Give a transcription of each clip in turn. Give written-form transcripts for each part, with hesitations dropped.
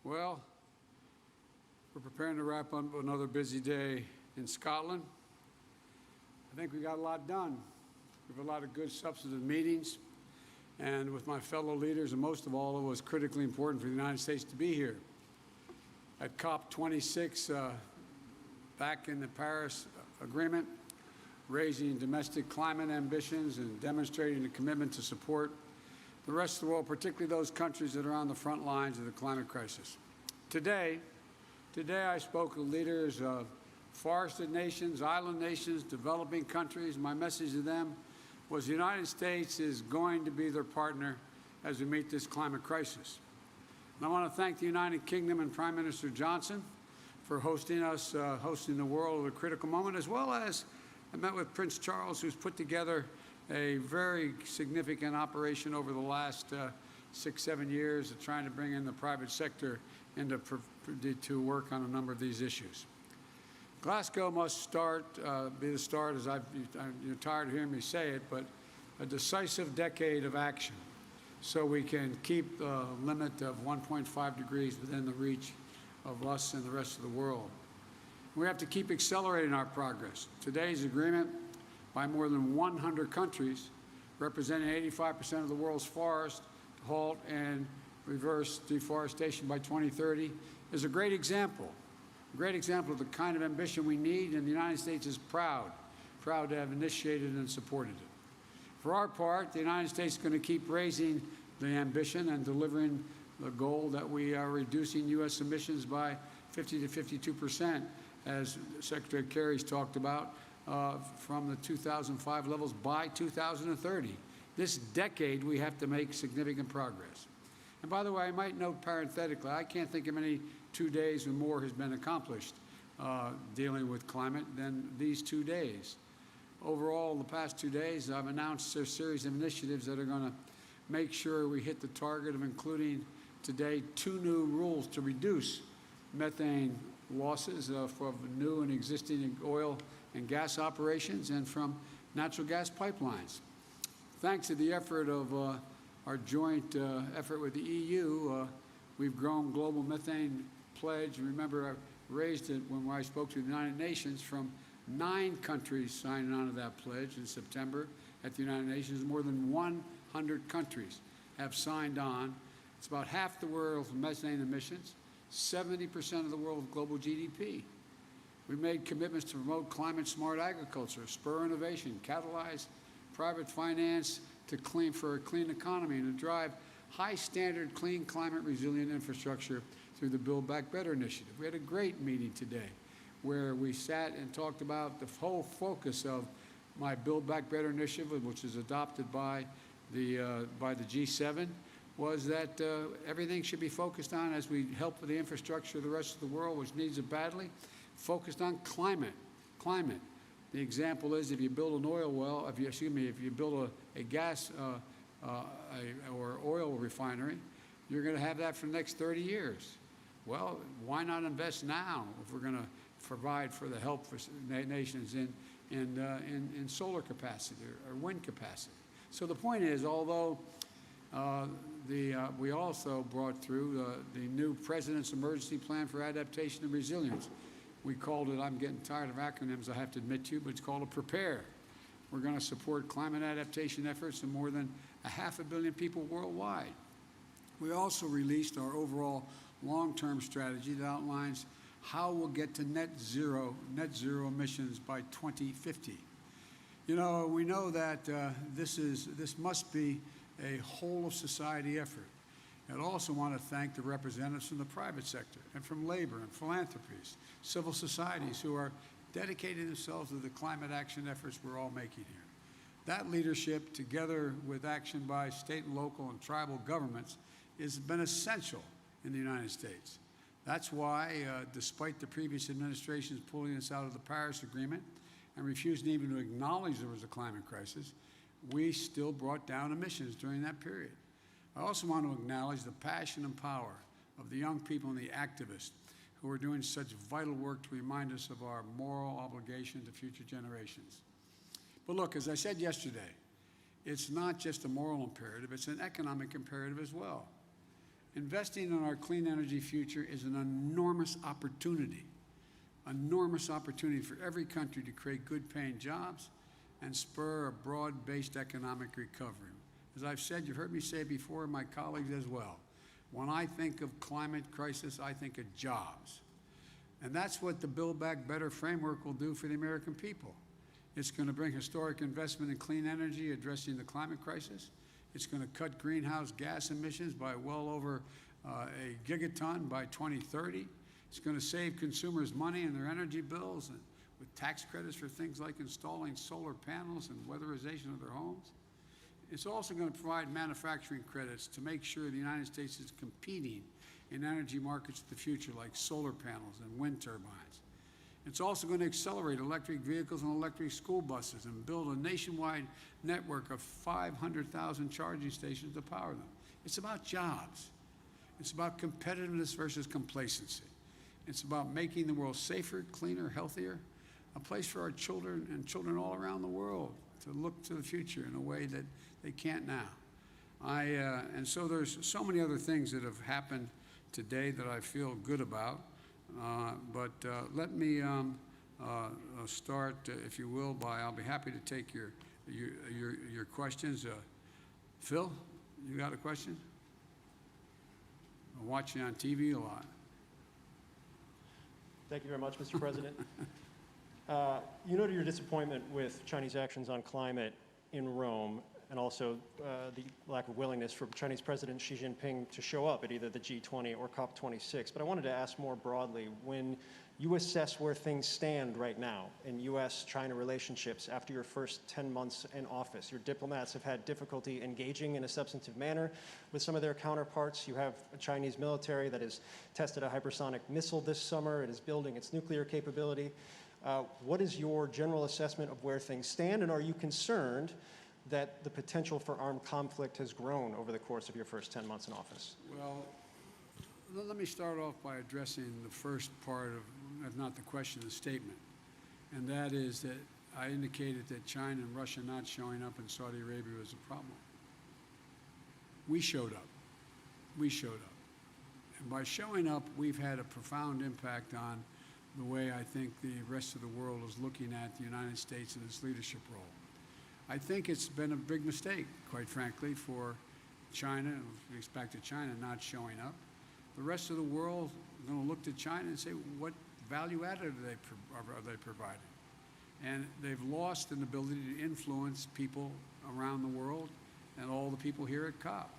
Well, we're preparing to wrap up another busy day in Scotland. I think we got a lot done. We have a lot of good substantive meetings, and with my fellow leaders, and most of all, it was critically important for the United States to be here. At COP26, back in the Paris Agreement, raising domestic climate ambitions and demonstrating a commitment to support the rest of the world, particularly those countries that are on the front lines of the climate crisis. Today I spoke with leaders of forested nations, island nations, developing countries. My message to them was the United States is going to be their partner as we meet this climate crisis. And I want to thank the United Kingdom and Prime Minister Johnson for hosting us, hosting the world at a critical moment, as well as I met with Prince Charles, who's put together a very significant operation over the last 6-7 years of trying to bring in the private sector to work on a number of these issues. Glasgow must be the start, as you're tired of hearing me say it, but a decisive decade of action so we can keep the limit of 1.5 degrees within the reach of us and the rest of the world. We have to keep accelerating our progress. Today's agreement by more than 100 countries, representing 85% of the world's forests, to halt and reverse deforestation by 2030, is a great example of the kind of ambition we need, and the United States is proud to have initiated and supported it. For our part, the United States is going to keep raising the ambition and delivering the goal that we are reducing U.S. emissions by 50 to 52%, as Secretary Kerry's talked about, from the 2005 levels by 2030. This decade, we have to make significant progress. And by the way, I might note parenthetically, I can't think of any 2 days when more has been accomplished dealing with climate than these 2 days. Overall, the past 2 days, I've announced a series of initiatives that are going to make sure we hit the target of including today 2 new rules to reduce methane losses from new and existing oil and gas operations and from natural gas pipelines. Thanks to the effort of our joint effort with the EU, we've grown global methane pledge. Remember, I raised it when I spoke to the United Nations from 9 countries signing on to that pledge in September at the United Nations. More than 100 countries have signed on. It's about half the world's methane emissions, 70% of the world's global GDP. We made commitments to promote climate-smart agriculture, spur innovation, catalyze private finance for a clean economy, and to drive high-standard, clean, climate-resilient infrastructure through the Build Back Better initiative. We had a great meeting today where we sat and talked about the whole focus of my Build Back Better initiative, which is adopted by the G7, was that everything should be focused on, as we help with the infrastructure of the rest of the world, which needs it badly, focused on climate. The example is if you build an oil well, if you build a gas or oil refinery, you're going to have that for the next 30 years. Well, why not invest now if we're going to provide for the help for nations in solar capacity or wind capacity? So the point is, although we also brought through the new President's Emergency Plan for Adaptation and Resilience. We called it, I'm getting tired of acronyms, I have to admit to you, but it's called a PREPARE. We're going to support climate adaptation efforts in more than 500 million people worldwide. We also released our overall long-term strategy that outlines how we'll get to net zero emissions by 2050. You know, we know that this must be a whole-of-society effort. I'd also want to thank the representatives from the private sector and from labor and philanthropies, civil societies who are dedicating themselves to the climate action efforts we're all making here. That leadership, together with action by state and local and tribal governments, has been essential in the United States. That's why, despite the previous administrations pulling us out of the Paris Agreement and refusing even to acknowledge there was a climate crisis, we still brought down emissions during that period. I also want to acknowledge the passion and power of the young people and the activists who are doing such vital work to remind us of our moral obligation to future generations. But look, as I said yesterday, it's not just a moral imperative, it's an economic imperative as well. Investing in our clean energy future is an enormous opportunity for every country to create good-paying jobs and spur a broad-based economic recovery. As I've said, you've heard me say before, and my colleagues as well, when I think of climate crisis, I think of jobs. And that's what the Build Back Better framework will do for the American people. It's going to bring historic investment in clean energy, addressing the climate crisis. It's going to cut greenhouse gas emissions by well over a gigaton by 2030. It's going to save consumers money in their energy bills and with tax credits for things like installing solar panels and weatherization of their homes. It's also going to provide manufacturing credits to make sure the United States is competing in energy markets of the future like solar panels and wind turbines. It's also going to accelerate electric vehicles and electric school buses and build a nationwide network of 500,000 charging stations to power them. It's about jobs. It's about competitiveness versus complacency. It's about making the world safer, cleaner, healthier, a place for our children and children all around the world to look to the future in a way that they can't now. And so there's so many other things that have happened today that I feel good about. But let me start, if you will, I'll be happy to take your questions. Phil, you got a question? I'm watching on TV a lot. Thank you very much, Mr. President. You noted your disappointment with Chinese actions on climate in Rome, and also the lack of willingness for Chinese President Xi Jinping to show up at either the G20 or COP26. But I wanted to ask more broadly, when you assess where things stand right now in U.S. China relationships after your first 10 months in office, your diplomats have had difficulty engaging in a substantive manner with some of their counterparts. You have a Chinese military that has tested a hypersonic missile this summer. It is building its nuclear capability. What is your general assessment of where things stand, and are you concerned that the potential for armed conflict has grown over the course of your first 10 months in office? Well, let me start off by addressing the first part of, if not the question, the statement. And that is that I indicated that China and Russia not showing up in Saudi Arabia was a problem. We showed up. We showed up. And by showing up, we've had a profound impact on the way I think the rest of the world is looking at the United States and its leadership role. I think it's been a big mistake, quite frankly, for China, with respect to China not showing up. The rest of the world is going to look to China and say, what value added are they providing? And they've lost an ability to influence people around the world and all the people here at COP.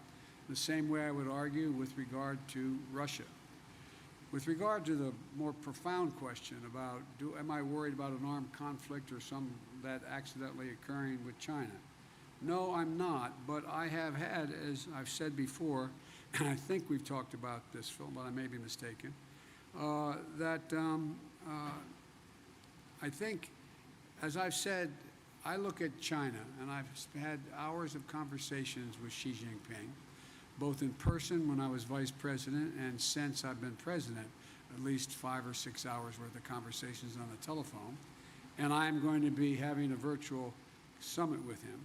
The same way I would argue with regard to Russia. With regard to the more profound question about, am I worried about an armed conflict or some that accidentally occurring with China? No, I'm not, but I have had, as I've said before, and I think we've talked about this, Phil, but I may be mistaken, I think, as I've said, I look at China, and I've had hours of conversations with Xi Jinping, both in person when I was vice president and since I've been president, at least 5 or 6 hours worth of conversations on the telephone. And I'm going to be having a virtual summit with him.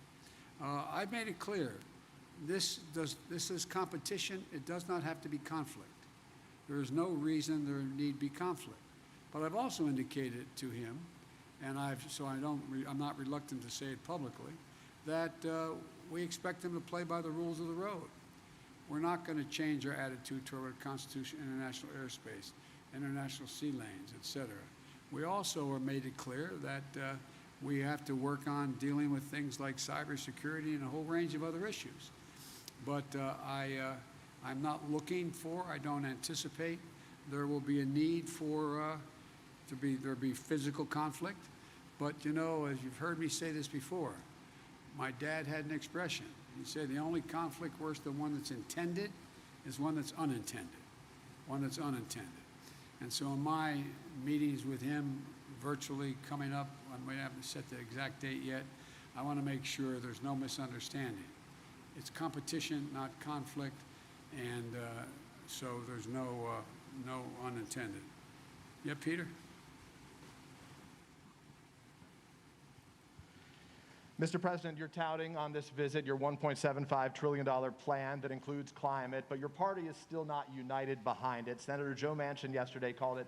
I've made it clear, this is competition. It does not have to be conflict. There is no reason there need be conflict. But I've also indicated to him, and I'm not reluctant to say it publicly, that we expect him to play by the rules of the road. We're not going to change our attitude toward Constitution, international airspace, international sea lanes, et cetera. We also have made it clear that we have to work on dealing with things like cybersecurity and a whole range of other issues. But I'm not looking for, I don't anticipate there will be a need for there be physical conflict. But you know, as you've heard me say this before, my dad had an expression. He said the only conflict worse than one that's intended is one that's unintended. One that's unintended. And so in my meetings with him virtually coming up, we haven't set the exact date yet, I want to make sure there's no misunderstanding. It's competition, not conflict, and so there's no unintended. Yeah, Peter? Mr. President, you're touting on this visit your $1.75 trillion plan that includes climate, but your party is still not united behind it. Senator Joe Manchin yesterday called it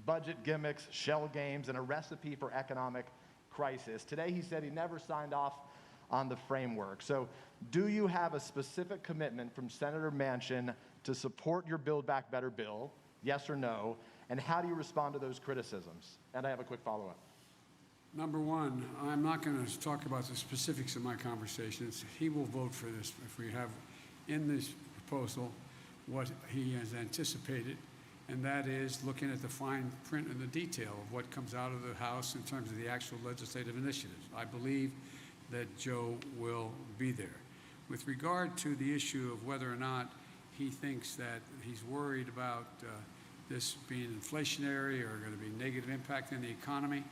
budget gimmicks, shell games, and a recipe for economic crisis. Today he said he never signed off on the framework. So do you have a specific commitment from Senator Manchin to support your Build Back Better bill, yes or no? And how do you respond to those criticisms? And I have a quick follow-up. Number one, I'm not going to talk about the specifics of my conversations. He will vote for this if we have in this proposal what he has anticipated, and that is looking at the fine print and the detail of what comes out of the House in terms of the actual legislative initiatives. I believe that Joe will be there. With regard to the issue of whether or not he thinks that he's worried about this being inflationary or going to be negative impact on the economy,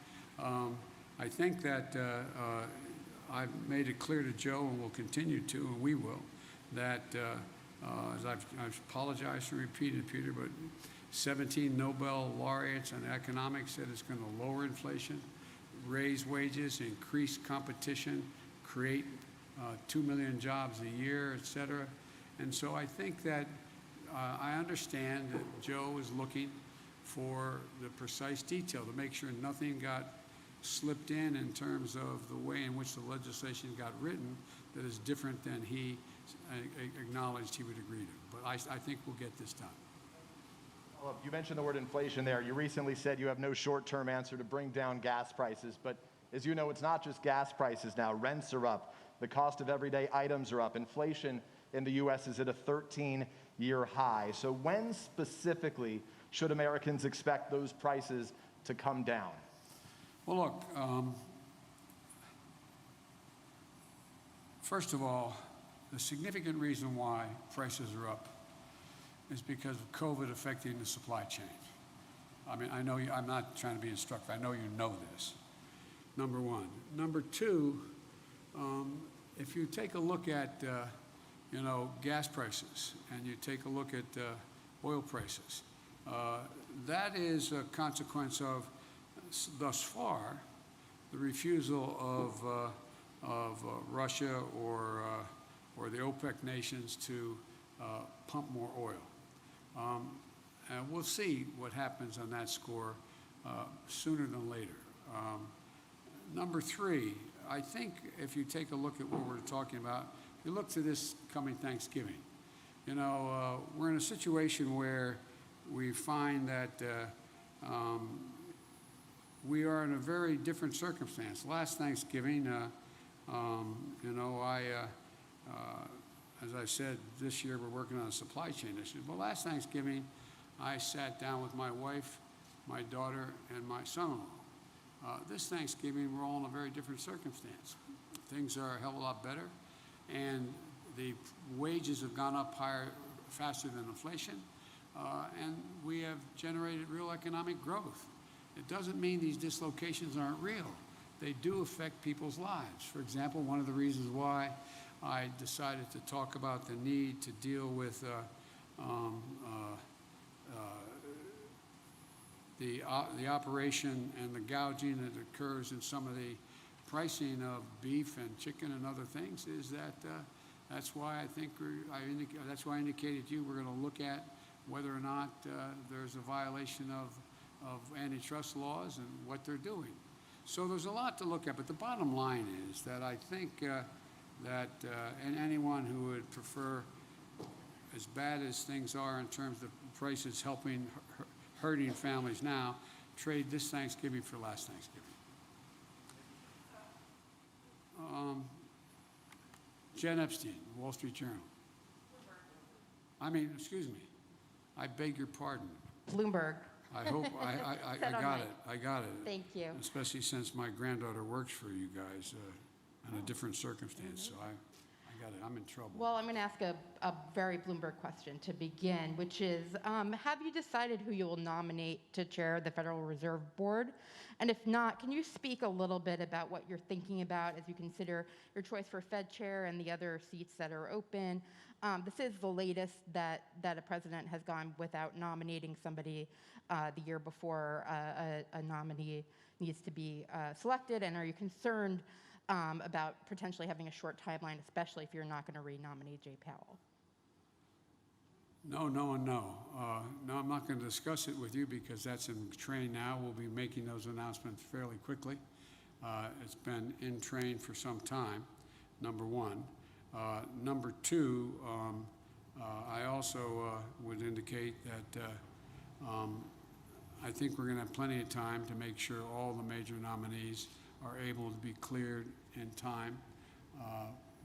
I think that I've made it clear to Joe, and will continue to, and we will, that as I've apologized for repeating it, Peter, but 17 Nobel laureates on economics said it's going to lower inflation, raise wages, increase competition, create 2 million jobs a year, et cetera. And so I think that I understand that Joe is looking for the precise detail to make sure nothing got slipped in terms of the way in which the legislation got written that is different than he acknowledged he would agree to. But I think we'll get this done. Well, you mentioned the word inflation there. You recently said you have no short-term answer to bring down gas prices. But as you know, it's not just gas prices now. Rents are up. The cost of everyday items are up. Inflation in the U.S. is at a 13-year high. So when specifically should Americans expect those prices to come down? Well, look, first of all, the significant reason why prices are up is because of COVID affecting the supply chain. I mean, I know you, I'm not trying to be instructive. I know you know this, number one. Number two, if you take a look at, gas prices, and you take a look at oil prices, that is a consequence of, thus far, the refusal of Russia or the OPEC nations to pump more oil. And we'll see what happens on that score sooner than later. Number three, I think if you take a look at what we're talking about, if you look to this coming Thanksgiving, we're in a situation where we find that we are in a very different circumstance. Last Thanksgiving, as I said, this year we're working on a supply chain issue. But last Thanksgiving, I sat down with my wife, my daughter, and my son-in-law. This Thanksgiving, we're all in a very different circumstance. Things are a hell of a lot better, and the wages have gone up higher, faster than inflation, and we have generated real economic growth. It doesn't mean these dislocations aren't real. They do affect people's lives. For example, one of the reasons why I decided to talk about the need to deal with the operation and the gouging that occurs in some of the pricing of beef and chicken and other things is that that's why I think that's why I indicated to you we're going to look at whether or not there's a violation of antitrust laws and what they're doing. So there's a lot to look at, but the bottom line is that I think and anyone who would prefer, as bad as things are in terms of prices hurting families now, trade this Thanksgiving for last Thanksgiving. Jen Epstein, Wall Street Journal. Excuse me. I beg your pardon. Bloomberg. I hope I got it. I got it. Thank you. Especially since my granddaughter works for you guys in a different circumstance, so I got it. I'm in trouble. Well, I'm going to ask a very Bloomberg question to begin, which is, have you decided who you will nominate to chair the Federal Reserve Board? And if not, can you speak a little bit about what you're thinking about as you consider your choice for Fed chair and the other seats that are open? This is the latest that a president has gone without nominating somebody the year before a nominee needs to be selected. And are you concerned about potentially having a short timeline, especially if you're not going to re-nominate Jay Powell? No, no, and no. No, I'm not going to discuss it with you because that's in train now. We'll be making those announcements fairly quickly. It's been in train for some time, number one. Number two, I also would indicate that I think we're going to have plenty of time to make sure all the major nominees are able to be cleared in time,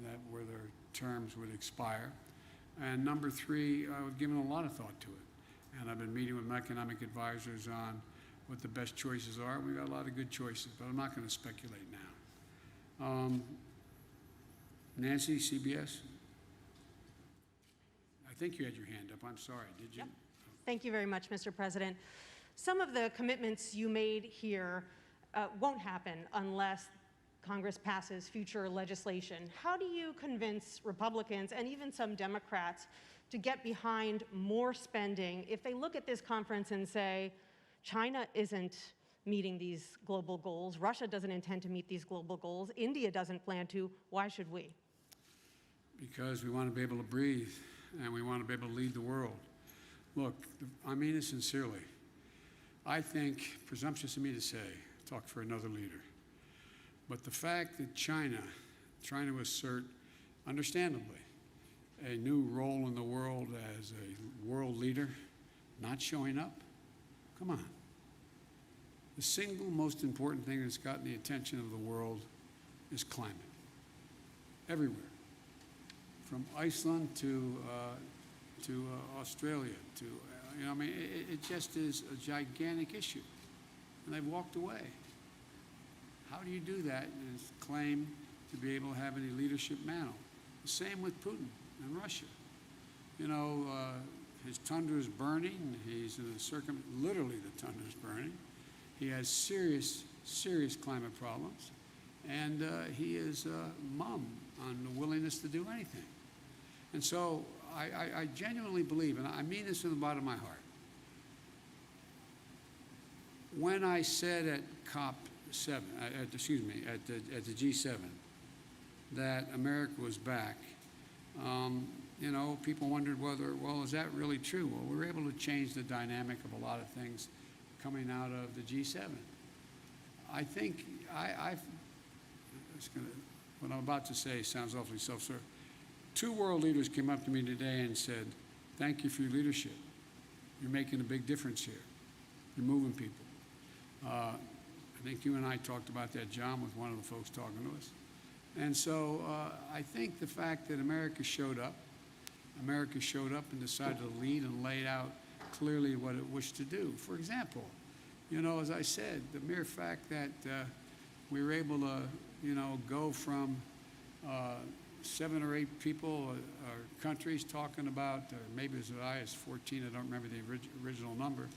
that where their terms would expire. And number three, I would give a lot of thought to it. And I've been meeting with my economic advisors on what the best choices are. We've got a lot of good choices, but I'm not going to speculate now. Nancy, CBS? I think you had your hand up. I'm sorry. Did you? Yep. Thank you very much, Mr. President. Some of the commitments you made here won't happen unless Congress passes future legislation. How do you convince Republicans and even some Democrats to get behind more spending if they look at this conference and say, China isn't meeting these global goals, Russia doesn't intend to meet these global goals, India doesn't plan to, why should we? Because we want to be able to breathe and we want to be able to lead the world. Look, I mean it sincerely. I think, presumptuous of me to say, talk for another leader, but the fact that China, trying to assert, understandably, a new role in the world as a world leader, not showing up, come on. The single most important thing that's gotten the attention of the world is climate. Everywhere. From Iceland to Australia to, I mean, it just is a gigantic issue. And they've walked away. How do you do that and claim to be able to have any leadership mantle? The same with Putin and Russia. You know, his tundra is burning. He's in a literally the tundra is burning. He has serious, serious climate problems. And he is mum on the willingness to do anything. And so I genuinely believe, and I mean this from the bottom of my heart, when I said at COP7, at the G7, that America was back, you know, people wondered whether, well, is that really true? Well, we were able to change the dynamic of a lot of things coming out of the G7. I think what I'm about to say sounds awfully self-serving. 2 world leaders came up to me today and said, thank you for your leadership. You're making a big difference here. You're moving people. I think you and I talked about that, John, with one of the folks talking to us. And so I think the fact that America showed up and decided to lead and laid out clearly what it wished to do. For example, you know, as I said, the mere fact that we were able to, you know, go from 7 or 8 people or countries talking about, or maybe as high as 14, I don't remember the original number,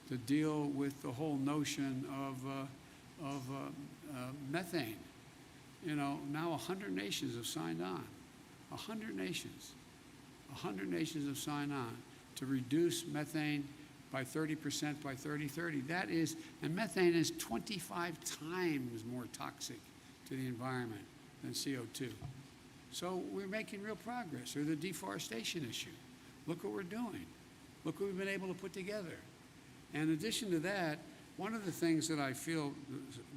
to deal with the whole notion of methane. You know, now 100 nations have signed on. 100 nations. 100 nations have signed on to reduce methane by 30% by 2030. That is, and methane is 25 times more toxic to the environment than CO2. So we're making real progress. Or the deforestation issue. Look what we're doing. Look what we've been able to put together. And in addition to that, one of the things that I feel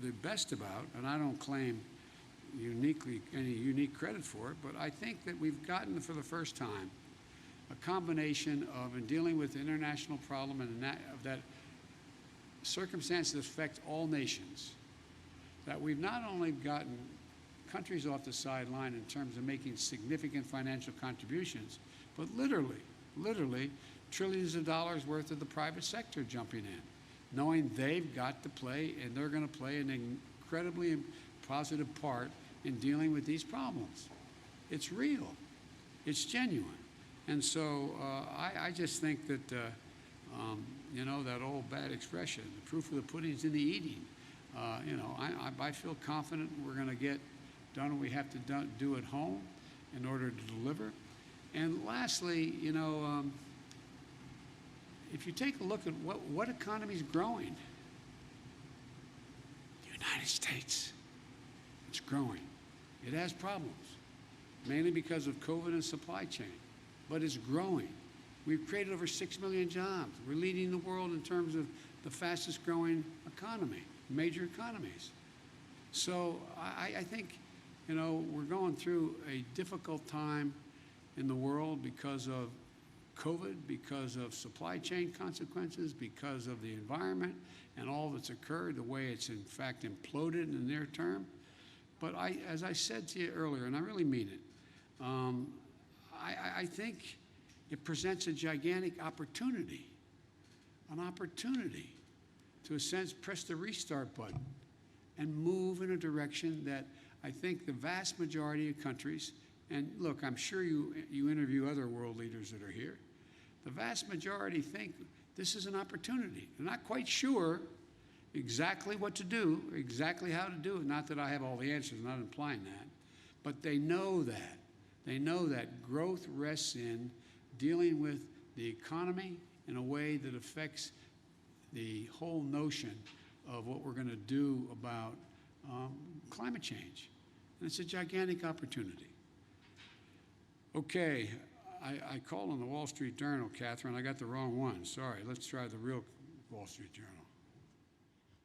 the best about, and I don't claim any unique credit for it, but I think that we've gotten for the first time a combination of, in dealing with the international problem and that circumstances affect all nations, that we've not only gotten countries off the sideline in terms of making significant financial contributions, but literally trillions of dollars worth of the private sector jumping in, knowing they've got to play and they're going to play an incredibly positive part in dealing with these problems. It's real. It's genuine. And so I just think that, you know, that old bad expression, the proof of the pudding's in the eating. You know, I feel confident we're going to get done what we have to do at home in order to deliver. And lastly, you know, if you take a look at what economy is growing, the United States. It's growing. It has problems, mainly because of COVID and supply chain, but it's growing. We've created over 6 million jobs. We're leading the world in terms of the fastest growing economy, major economies. So I think, you know, we're going through a difficult time in the world because of COVID, because of supply chain consequences, because of the environment and all that's occurred, the way it's in fact imploded in the near term. But as I said to you earlier, and I really mean it, I think it presents a gigantic opportunity, an opportunity to, in a sense, press the restart button and move in a direction that I think the vast majority of countries, and look, I'm sure you interview other world leaders that are here, the vast majority think this is an opportunity. They're not quite sure exactly what to do, exactly how to do it. Not that I have all the answers, I'm not implying that, but they know that. They know that growth rests in dealing with the economy in a way that affects the whole notion of what we're going to do about climate change. And it's a gigantic opportunity. Okay, I called on the Wall Street Journal, Catherine. I got the wrong one. Sorry. Let's try the real Wall Street Journal.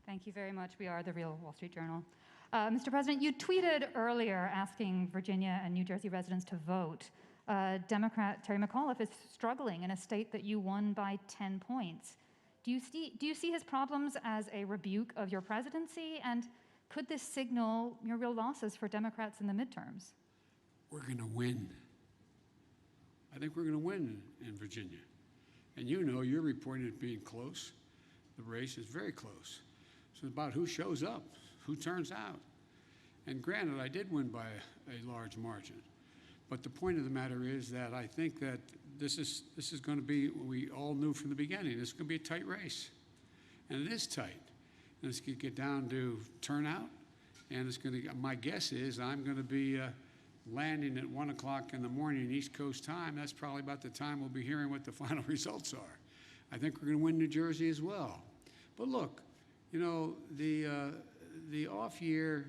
Thank you very much. We are the real Wall Street Journal. Mr. President, you tweeted earlier asking Virginia and New Jersey residents to vote. Democrat Terry McAuliffe is struggling in a state that you won by 10 points. Do you see his problems as a rebuke of your presidency? And could this signal your real losses for Democrats in the midterms? We're going to win. I think we're going to win in Virginia. And you know, you're reporting it being close. The race is very close. So it's about who shows up, who turns out. And granted, I did win by a large margin. But the point of the matter is that I think that this is going to be what we all knew from the beginning. This is going to be a tight race. And it is tight. And it's going to get down to turnout. And it's going to, my guess is I'm going to be landing at 1 o'clock in the morning East Coast time. That's probably about the time we'll be hearing what the final results are. I think we're going to win New Jersey as well. But look, you know, the off year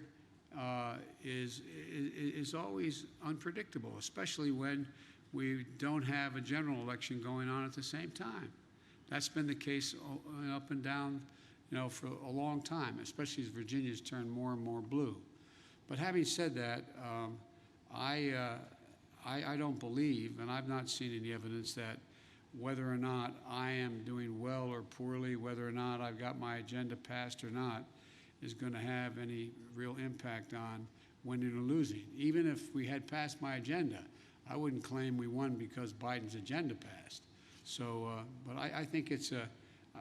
is always unpredictable, especially when we don't have a general election going on at the same time. That's been the case up and down, you know, for a long time, especially as Virginia's turned more and more blue. But having said that, I don't believe, and I've not seen any evidence that whether or not I am doing well or poorly, whether or not I've got my agenda passed or not, is going to have any real impact on winning or losing. Even if we had passed my agenda, I wouldn't claim we won because Biden's agenda passed. So, but I think it's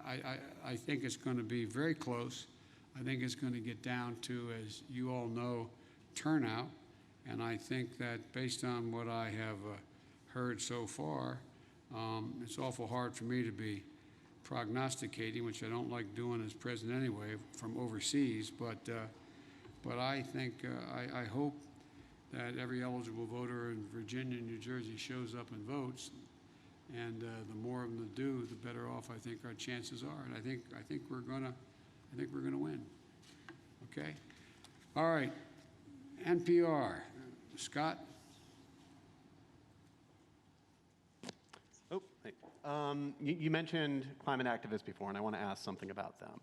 I think it's going to be very close. I think it's going to get down to, as you all know, turnout. And I think that based on what I have heard so far, it's awful hard for me to be prognosticating, which I don't like doing as president anyway, from overseas. But I think, I hope that every eligible voter in Virginia and New Jersey shows up and votes. And the more of them that do, the better off I think our chances are. And I think we're gonna win. Okay. All right. NPR. Scott. Oh, hey. You mentioned climate activists before, and I want to ask something about them.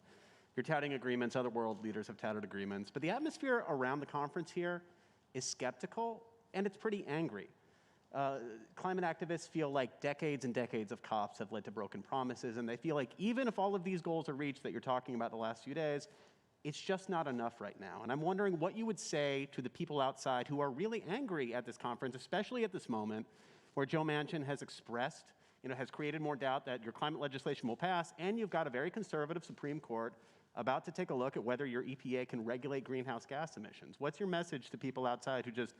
You're touting agreements, other world leaders have touted agreements, but the atmosphere around the conference here is skeptical, and it's pretty angry. Climate activists feel like decades and decades of COPs have led to broken promises, and they feel like even if all of these goals are reached that you're talking about the last few days, it's just not enough right now. And I'm wondering what you would say to the people outside who are really angry at this conference, especially at this moment, where Joe Manchin has expressed, has created more doubt that your climate legislation will pass, and you've got a very conservative Supreme Court about to take a look at whether your EPA can regulate greenhouse gas emissions. What's your message to people outside who just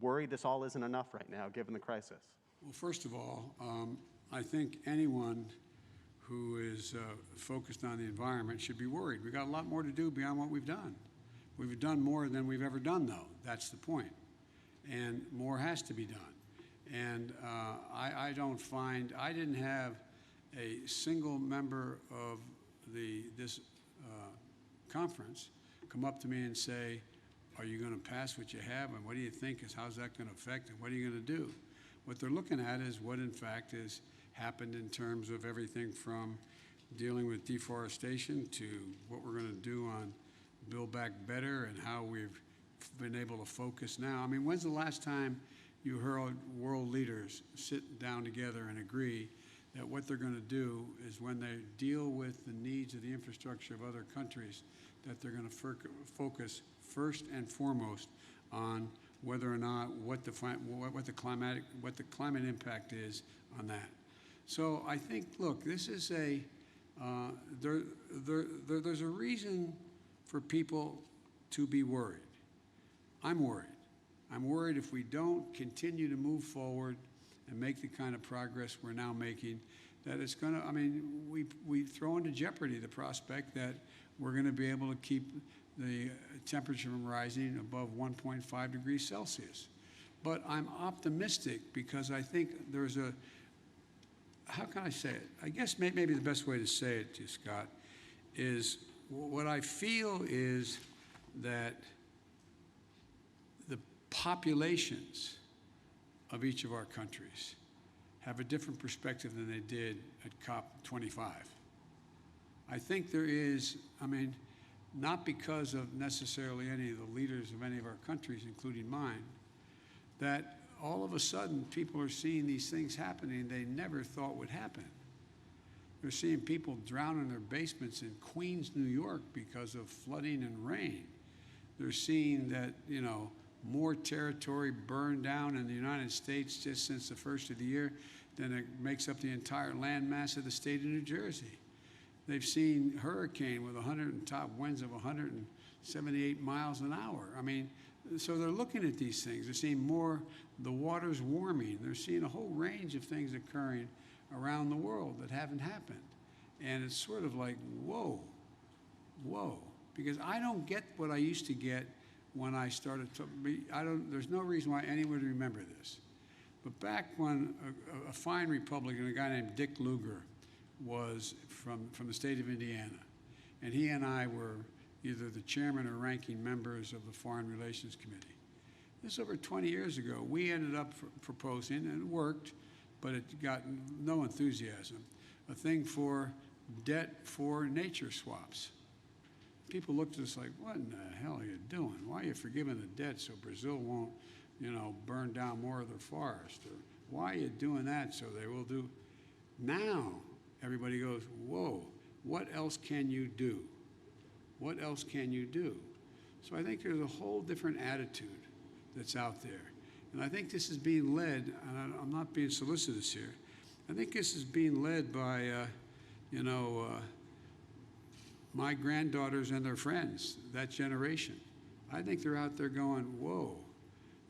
worry this all isn't enough right now, given the crisis? Well, first of all, I think anyone who is focused on the environment should be worried. We've got a lot more to do beyond what we've done. We've done more than we've ever done, though. That's the point. And more has to be done. And I didn't have a single member of this conference come up to me and say, are you going to pass what you have, and what do you think is, how's that going to affect, and what are you going to do? What they're looking at is what, in fact, has happened in terms of everything from dealing with deforestation to what we're going to do on Build Back Better and how we've been able to focus now. I mean, when's the last time you heard world leaders sit down together and agree that what they're going to do is when they deal with the needs of the infrastructure of other countries, that they're going to focus first and foremost on whether or not what the climate impact is on that. So I think, look, this is there's a reason for people to be worried. I'm worried. I'm worried if we don't continue to move forward and make the kind of progress we're now making, that it's going to, I mean, we throw into jeopardy the prospect that we're going to be able to keep the temperature from rising above 1.5 degrees Celsius. But I'm optimistic because I think there's a, how can I say it? I guess maybe the best way to say it to you, Scott, is what I feel is that the populations of each of our countries have a different perspective than they did at COP25. I think there is, I mean, not because of necessarily any of the leaders of any of our countries, including mine, that all of a sudden people are seeing these things happening they never thought would happen. They're seeing people drown in their basements in Queens, New York because of flooding and rain. They're seeing that, you know, more territory burned down in the United States just since the first of the year than it makes up the entire land mass of the state of New Jersey. They've seen hurricane with top winds of 178 miles an hour. I mean, so they're looking at these things. They're seeing more, the water's warming. They're seeing a whole range of things occurring around the world that haven't happened. And it's sort of like, whoa, whoa. Because I don't get what I used to get when I started to, there's no reason why anyone would remember this. But back when a fine Republican, a guy named Dick Lugar, was from the state of Indiana, and he and I were either the chairman or ranking members of the Foreign Relations Committee. This is over 20 years ago. We ended up proposing, and it worked, but it got no enthusiasm, a thing for debt for nature swaps. People looked at us like, what in the hell are you doing? Why are you forgiving the debt so Brazil won't, you know, burn down more of their forest? Or why are you doing that so they will do? Now, everybody goes, whoa, what else can you do? What else can you do? So I think there's a whole different attitude that's out there. And I think this is being led, and I'm not being solicitous here, I think this is being led by, my granddaughters and their friends, that generation. I think they're out there going, whoa,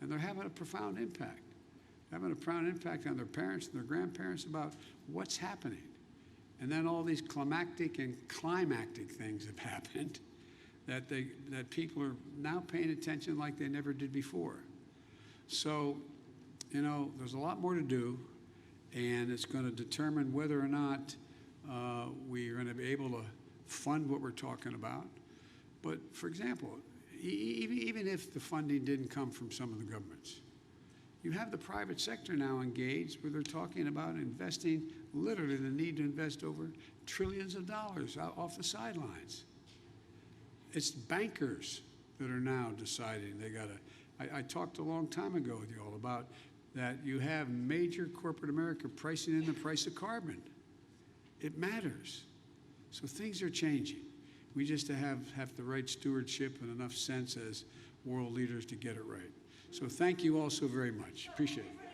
and they're having a profound impact. Having a profound impact on their parents and their grandparents about what's happening. And then all these climactic and climactic things have happened that people are now paying attention like they never did before. So, you know, there's a lot more to do, and it's going to determine whether or not we're going to be able to fund what we're talking about. But, for example, even if the funding didn't come from some of the governments, you have the private sector now engaged where they're talking about investing, literally the need to invest over trillions of dollars off the sidelines. It's bankers that are now deciding they got to. I talked a long time ago with you all about that you have major corporate America pricing in the price of carbon. It matters. So things are changing. We just have the right stewardship and enough sense as world leaders to get it right. So thank you all so very much. Appreciate it.